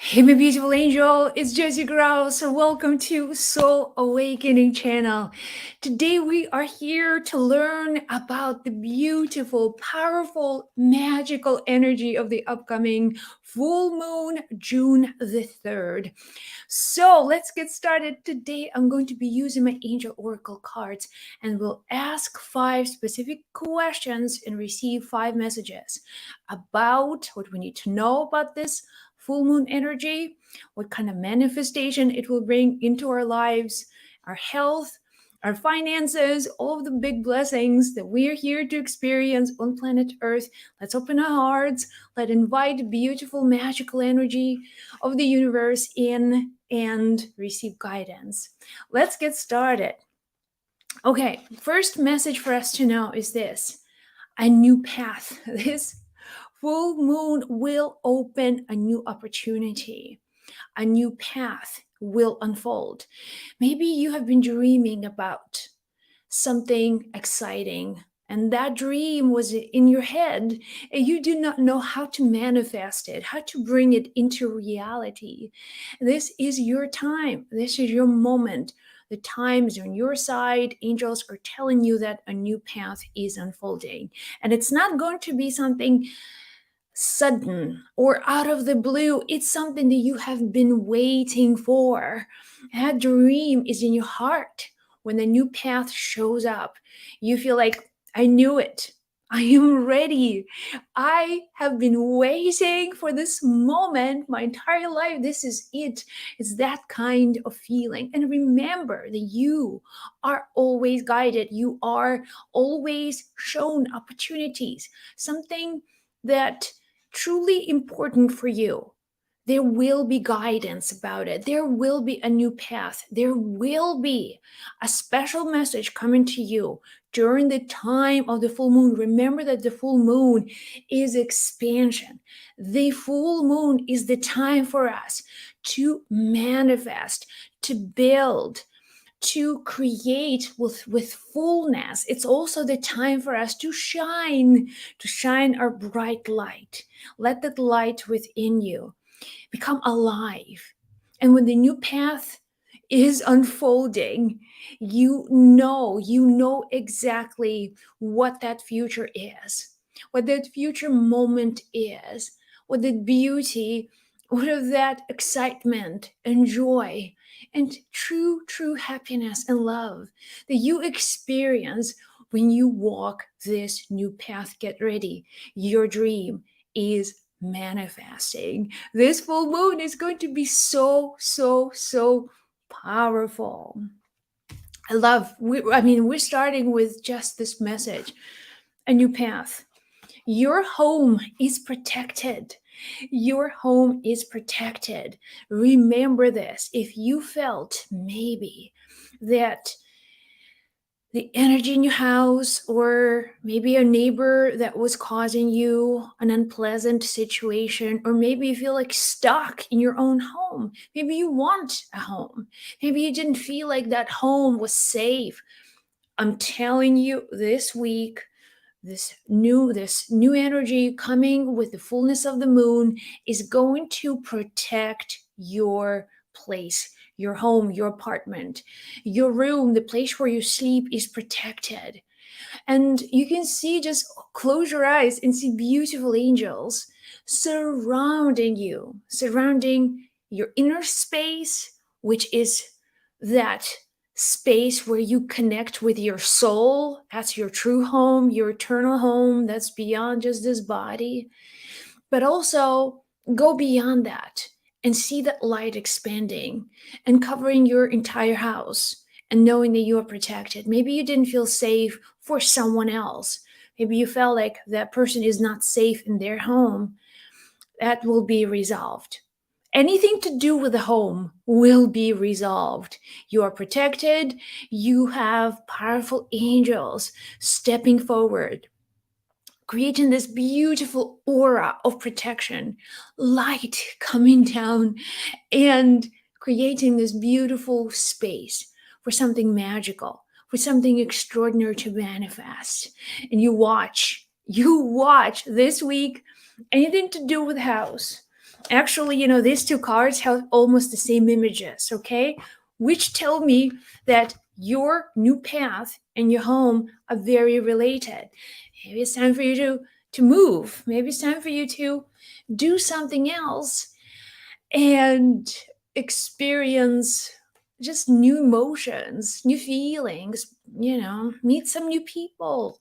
Hey, my beautiful angel, it's Jessie Grouse. Welcome to Soul Awakening channel. Today we are here to learn about the beautiful, powerful, magical energy of the upcoming full moon, June the 3rd. So let's get started. Today I'm going to be using my angel oracle cards and we'll ask 5 specific questions and receive 5 messages about what we need to know about this full moon energy, what kind of manifestation it will bring into our lives, our health, our finances, all of the big blessings that we are here to experience on planet Earth. Let's open our hearts. Let's invite beautiful, magical energy of the universe in and receive guidance. Let's get started. Okay, first message for us to know is this: a new path. This full moon will open a new opportunity. A new path will unfold. Maybe you have been dreaming about something exciting, and that dream was in your head, and you do not know how to manifest it, how to bring it into reality. This is your time. This is your moment. The time is on your side. Angels are telling you that a new path is unfolding. And it's not going to be something sudden or out of the blue. It's something that you have been waiting for. That dream is in your heart. When the new path shows up, you feel like, I knew it. I am ready. I have been waiting for this moment my entire life. This is it. It's that kind of feeling. And remember that you are always guided. You are always shown opportunities, something that truly important for you. There will be guidance about it. There will be a new path. There will be a special message coming to you during the time of the full moon. Remember that the full moon is expansion. The full moon is the time for us to manifest, to build, to create with fullness. It's also the time for us to shine our bright light. Let that light within you become alive. And when the new path is unfolding, you know exactly what that future is, what that future moment is, what that beauty, what of that excitement and joy and true happiness and love that you experience when you walk this new path. Get ready. Your dream is manifesting. This full moon is going to be so powerful. We're starting with just this message: a new path. Your home is protected. Your home is protected. Remember this. If you felt maybe that the energy in your house, or maybe a neighbor that was causing you an unpleasant situation, or maybe you feel like stuck in your own home, maybe you want a home, maybe you didn't feel like that home was safe. I'm telling you, this week, this new energy coming with the fullness of the moon is going to protect your place, your home, your apartment, your room, the place where you sleep is protected. And you can see, just close your eyes and see beautiful angels surrounding you, surrounding your inner space, which is that space where you connect with your soul. That's your true home, your eternal home that's beyond just this body. But also go beyond that and see that light expanding and covering your entire house, and knowing that you are protected. Maybe you didn't feel safe for someone else. Maybe you felt like that person is not safe in their home. That will be resolved. Anything to do with the home will be resolved. You are protected. You have powerful angels stepping forward, creating this beautiful aura of protection, light coming down and creating this beautiful space for something magical, for something extraordinary to manifest. And you watch this week, anything to do with house, Actually, these two cards have almost the same images, okay? Which tell me that your new path and your home are very related. Maybe it's time for you to move. Maybe it's time for you to do something else and experience just new emotions, new feelings, meet some new people,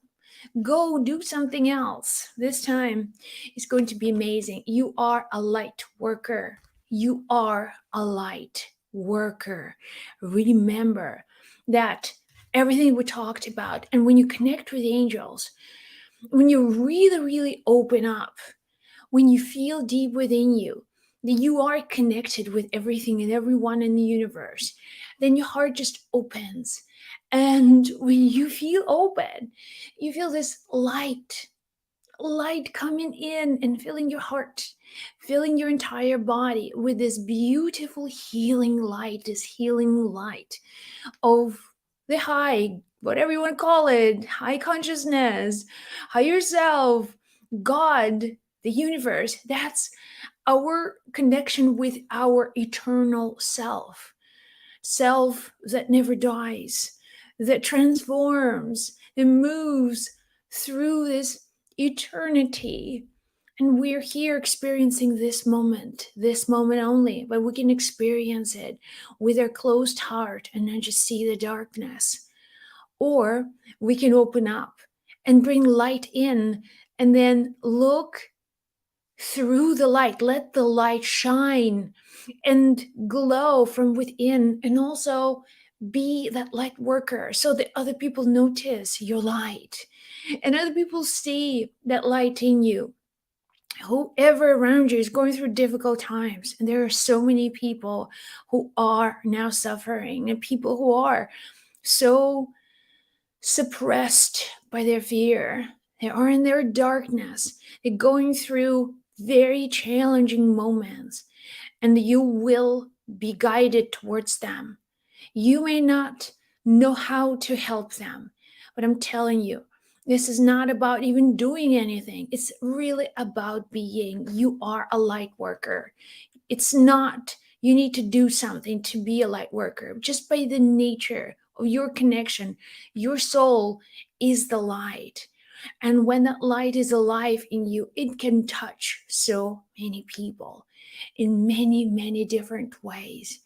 go do something else. This time it's going to be amazing. You are a light worker. You are a light worker. Remember that everything we talked about, and when you connect with angels, when you really, really open up, when you feel deep within you that you are connected with everything and everyone in the universe, then your heart just opens. And when you feel open, you feel this light coming in and filling your heart, filling your entire body with this beautiful healing light, this healing light of the high, whatever you want to call it, high consciousness, higher self, God, the universe. That's our connection with our eternal self that never dies, that transforms, that moves through this eternity. And we're here experiencing this moment only, but we can experience it with our closed heart and then just see the darkness. Or we can open up and bring light in and then look through the light, let the light shine and glow from within, and also be that light worker so that other people notice your light and other people see that light in you. Whoever around you is going through difficult times, and there are so many people who are now suffering, and people who are so suppressed by their fear. They are in their darkness. They're going through very challenging moments, and you will be guided towards them. You may not know how to help them, but I'm telling you, this is not about even doing anything. It's really about being. You are a light worker. It's not you need to do something to be a light worker. Just by the nature of your connection, your soul is the light. And when that light is alive in you, it can touch so many people in many, many different ways.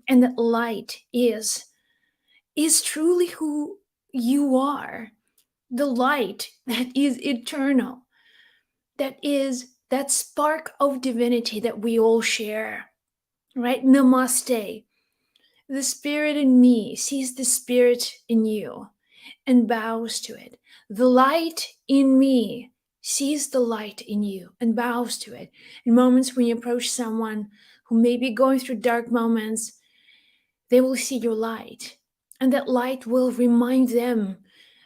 And that light is truly who you are. The light that is eternal, that is that spark of divinity that we all share. Right? Namaste. The spirit in me sees the spirit in you and bows to it. The light in me sees the light in you and bows to it. In moments when you approach someone who may be going through dark moments, they will see your light. And that light will remind them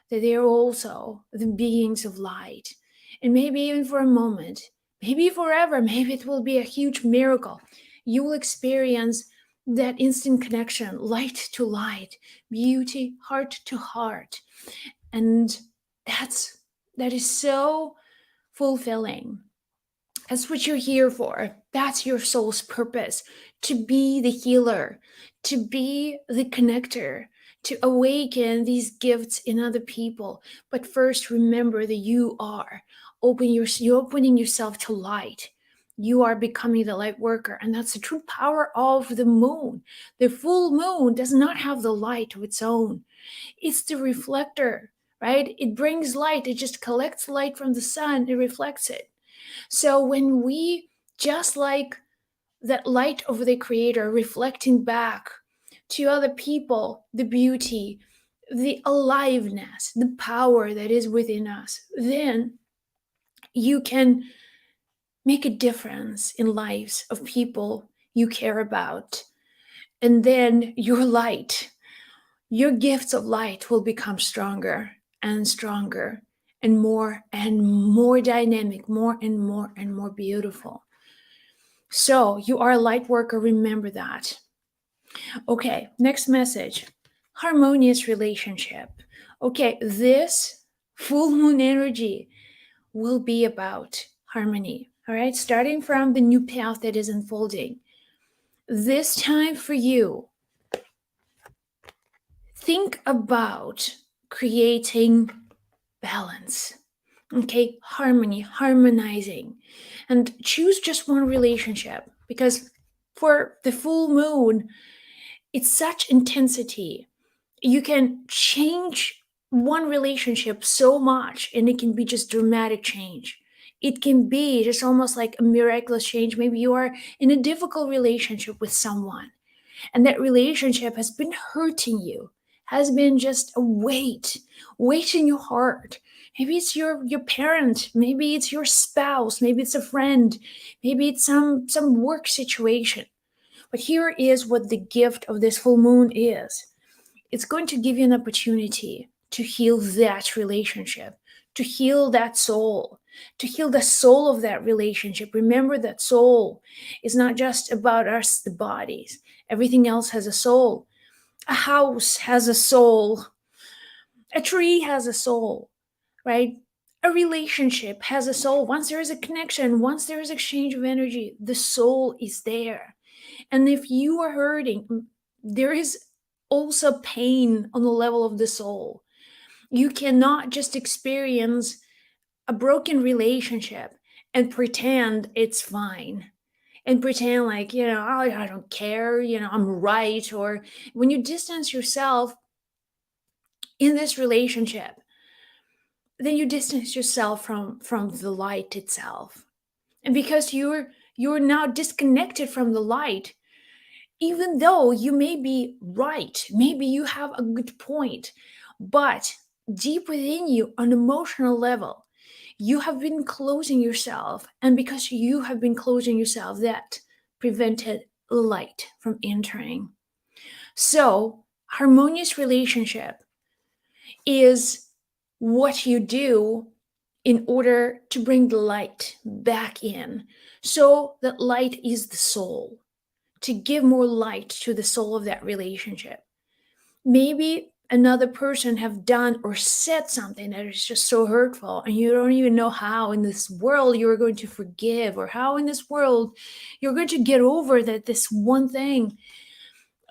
that they are also the beings of light. And maybe even for a moment, maybe forever, maybe it will be a huge miracle. You will experience that instant connection, light to light, beauty, heart to heart. And that is so fulfilling. That's what you're here for. That's your soul's purpose, to be the healer, to be the connector, to awaken these gifts in other people. But first, remember that you are you're opening yourself to light. You are becoming the light worker, and that's the true power of the moon. The full moon does not have the light of its own. It's the reflector, right? It brings light. It just collects light from the sun. It reflects it. So when we, just like that light of the creator reflecting back to other people, the beauty, the aliveness, the power that is within us, then you can make a difference in lives of people you care about. And then your light, your gifts of light will become stronger and stronger and more dynamic, more and more beautiful. So you are a light worker, remember that. Okay, next message. Harmonious relationship. Okay, this full moon energy will be about harmony, All right, starting from the new path that is unfolding. This time for you, think about creating balance. Okay, harmony, harmonizing, and choose just one relationship, because for the full moon, it's such intensity. You can change one relationship so much, and it can be just dramatic change. It can be just almost like a miraculous change. Maybe you are in a difficult relationship with someone, and that relationship has been hurting you, has been just a weight in your heart. Maybe it's your parent, maybe it's your spouse, maybe it's a friend, maybe it's some work situation. But here is what the gift of this full moon is. It's going to give you an opportunity to heal that relationship, to heal that soul, to heal the soul of that relationship. Remember that soul is not just about us, the bodies. Everything else has a soul. A house has a soul. A tree has a soul, right? A relationship has a soul. Once there is a connection, once there is exchange of energy, the soul is there. And if you are hurting, there is also pain on the level of the soul. You cannot just experience a broken relationship and pretend it's fine, and pretend like, "Oh, I don't care, I'm right." Or when you distance yourself in this relationship, then you distance yourself from the light itself. And because you're now disconnected from the light, even though you may be right, maybe you have a good point, but deep within you, on emotional level, you have been closing yourself. And because you have been closing yourself, that prevented light from entering. So, harmonious relationship is what you do in order to bring the light back in. So, that light is the soul, to give more light to the soul of that relationship. Maybe another person have done or said something that is just so hurtful, and you don't even know how in this world you're going to forgive, or how in this world you're going to get over that this one thing.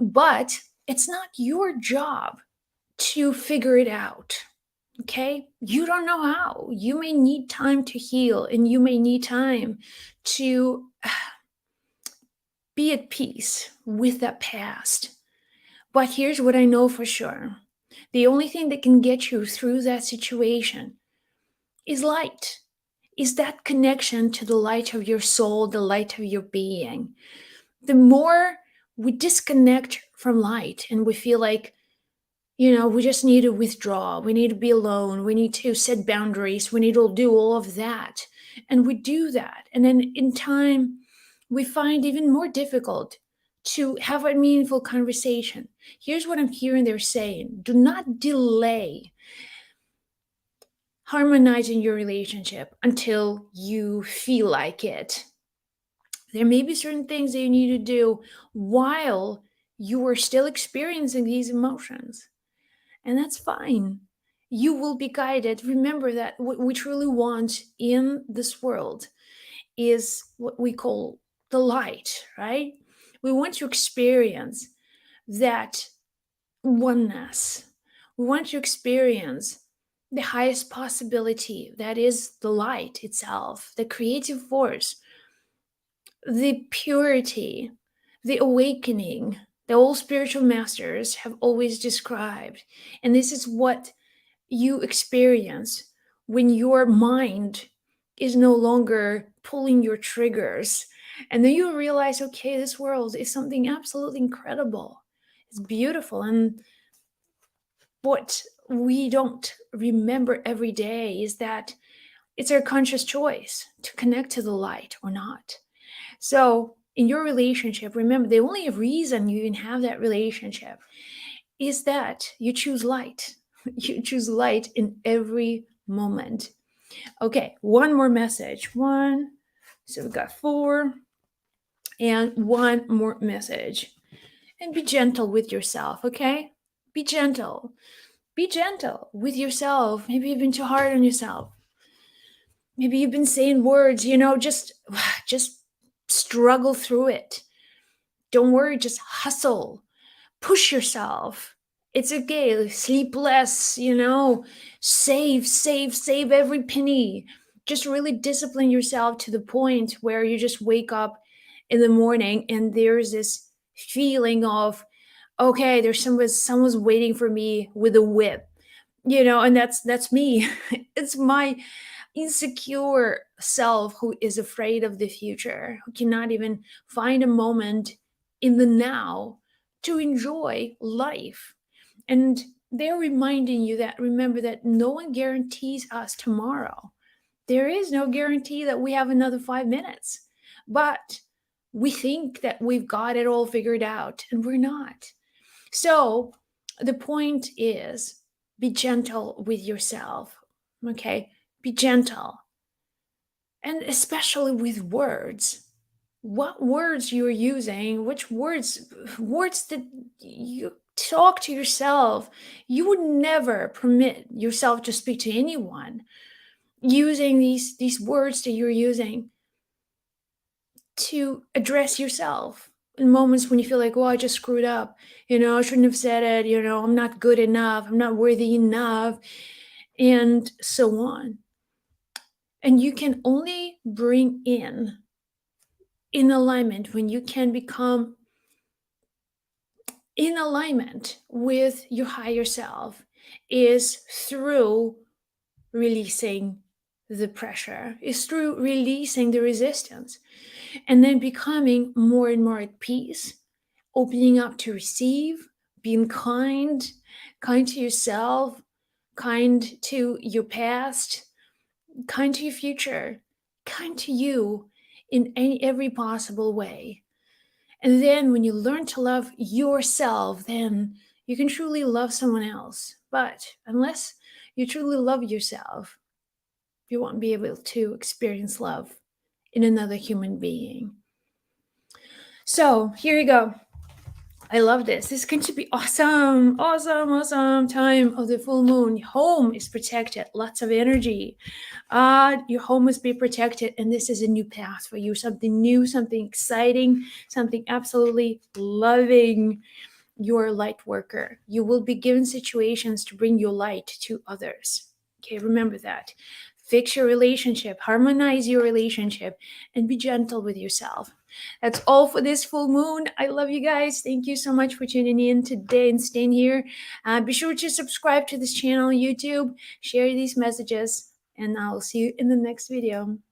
But it's not your job to figure it out. Okay, you don't know how. You may need time to heal, and you may need time to be at peace with that past. But here's what I know for sure: the only thing that can get you through that situation is light, is that connection to the light of your soul, the light of your being. The more we disconnect from light and we feel like, we just need to withdraw, we need to be alone, we need to set boundaries, we need to do all of that. And we do that. And then in time, we find even more difficult to have a meaningful conversation. Here's what I'm hearing they're saying: do not delay harmonizing your relationship until you feel like it. There may be certain things that you need to do while you are still experiencing these emotions. And that's fine. You will be guided. Remember that what we truly want in this world is what we call the light, right? We want to experience that oneness. We want to experience the highest possibility, that is the light itself, the creative force, the purity, the awakening that all spiritual masters have always described. And this is what you experience when your mind is no longer pulling your triggers. And then you realize, okay, this world is something absolutely incredible. It's beautiful. And what we don't remember every day is that it's our conscious choice to connect to the light or not. So, in your relationship, remember, the only reason you even have that relationship is that you choose light. You choose light in every moment. Okay, one more message. One. So we've got 4, and one more message. And be gentle with yourself, okay? Be gentle. Be gentle with yourself. Maybe you've been too hard on yourself. Maybe you've been saying words, just struggle through it. Don't worry, just hustle, push yourself. It's okay. Sleep less, save every penny. Just really discipline yourself to the point where you just wake up in the morning and there's this feeling of, okay, there's someone's waiting for me with a whip, and that's me. It's my insecure self who is afraid of the future, who cannot even find a moment in the now to enjoy life. And they're reminding you that, remember that no one guarantees us tomorrow. There is no guarantee that we have another 5 minutes. But we think that we've got it all figured out, and we're not. So the point is, be gentle with yourself. Okay? Be gentle. And especially with words. What words you're using, which words that you talk to yourself. You would never permit yourself to speak to anyone using these words that you're using to address yourself in moments when you feel like, oh, I just screwed up. I shouldn't have said it. I'm not good enough. I'm not worthy enough. And so on. And you can only bring in alignment, when you can become in alignment with your higher self, is through releasing the pressure, is through releasing the resistance, and then becoming more and more at peace, opening up to receive, being kind to yourself, kind to your past, kind to your future, kind to you in every possible way. And then when you learn to love yourself, then you can truly love someone else. But unless you truly love yourself, you won't be able to experience love in another human being. So here you go. I love this. This is going to be awesome, awesome, awesome time of the full moon. Home is protected, lots of energy. Your home must be protected, and this is a new path for you. Something new, something exciting, something absolutely loving. You're a light worker. You will be given situations to bring your light to others. Okay, remember that. Fix your relationship, harmonize your relationship, and be gentle with yourself. That's all for this full moon. I love you guys. Thank you so much for tuning in today and staying here. Be sure to subscribe to this channel on YouTube, share these messages, and I'll see you in the next video.